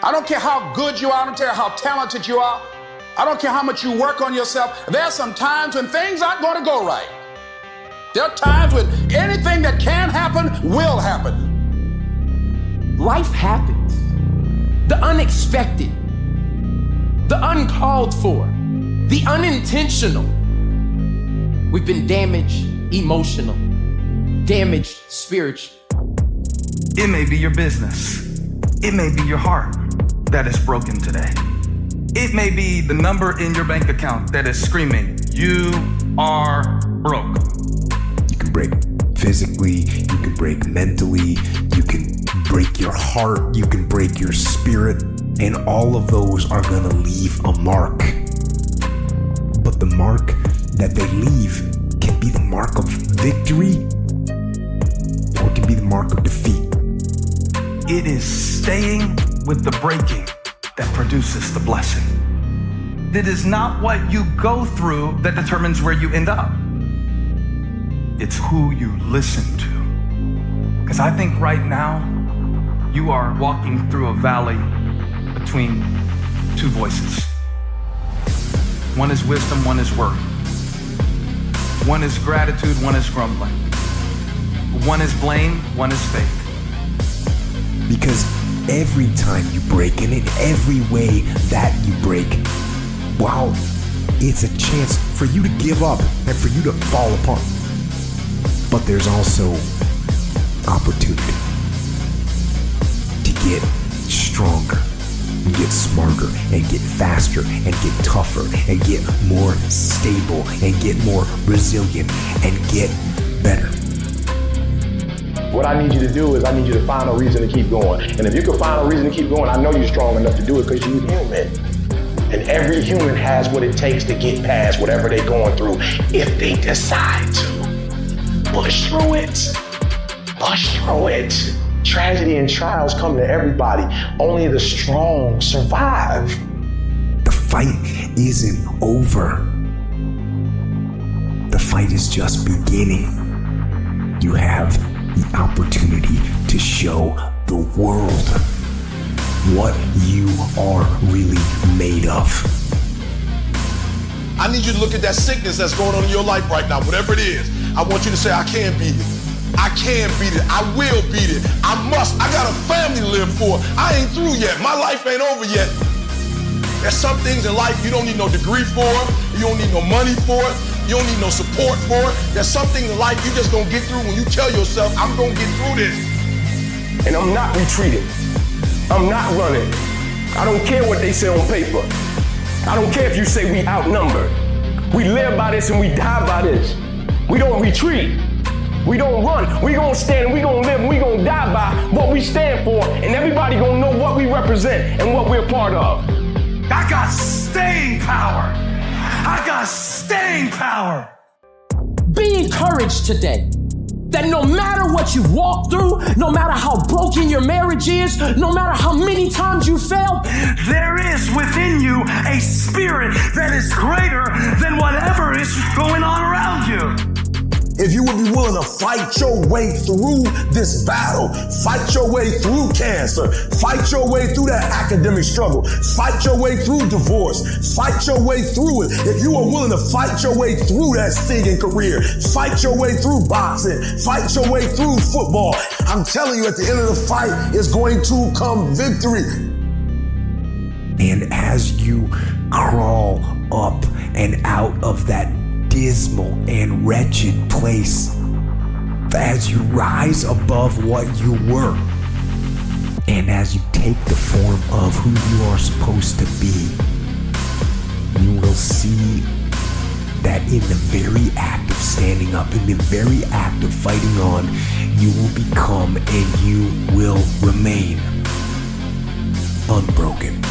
I don't care how good you are. I don't care how talented you are. I don't care how much you work on yourself. There are some times when things aren't going to go right. There are times when anything that can happen will happen. Life happens. The unexpected, the uncalled for, the unintentional. We've been damaged emotional, damaged spiritual. It may be your business. It may be your heart that is broken today. It may be the number in your bank account that is screaming, you are broke. You can break physically, you can break mentally, you can break your heart, you can break your spirit, and all of those are gonna leave a mark. But the mark that they leave can be the mark of victory, or it can be the mark of defeat. It is staying with the breaking that produces the blessing. It is not what you go through that determines where you end up. It's who you listen to. Because I think right now, you are walking through a valley between two voices. One is wisdom, one is worry. One is gratitude, one is grumbling. One is blame, one is faith. Because every time you break, and in every way that you break, wow, it's a chance for you to give up and for you to fall apart. But there's also opportunity to get stronger, and get smarter, and get faster, and get tougher, and get more stable, and get more resilient, and get better. What I need you to do is I need you to find a reason to keep going. And if you can find a reason to keep going, I know you're strong enough to do it because you're human. And every human has what it takes to get past whatever they're going through if they decide to. Push through it. Push through it. Tragedy and trials come to everybody. Only the strong survive. The fight isn't over. The fight is just beginning. You have the opportunity to show the world what you are really made of. I need you to look at that sickness that's going on in your life right now, whatever it is. I want you to say, I can beat it. I can beat it. I will beat it. I must. I got a family to live for. I ain't through yet. My life ain't over yet. There's some things in life you don't need no degree for. You don't need no money for it. You don't need no support for it. There's some things in life you just gonna get through when you tell yourself, I'm gonna get through this. And I'm not retreating. I'm not running. I don't care what they say on paper. I don't care if you say we outnumbered. We live by this and we die by this. We don't retreat. We don't run. We gonna stand and we gonna live and we gonna die by what we stand for, and everybody gonna know what we represent and what we're part of. I got staying power. I got staying power. Be encouraged today that no matter what you walk through, no matter how broken your marriage is, no matter how many times you fail, there is within you a spirit that is greater than whatever is going on around you. If you would be willing to fight your way through this battle, fight your way through cancer, fight your way through that academic struggle, fight your way through divorce, fight your way through it. If you are willing to fight your way through that singing career, fight your way through boxing, fight your way through football, I'm telling you, at the end of the fight is going to come victory. And as you crawl up and out of that dismal and wretched place, as you rise above what you were, and as you take the form of who you are supposed to be, you will see that in the very act of standing up, in the very act of fighting on, you will become and you will remain unbroken.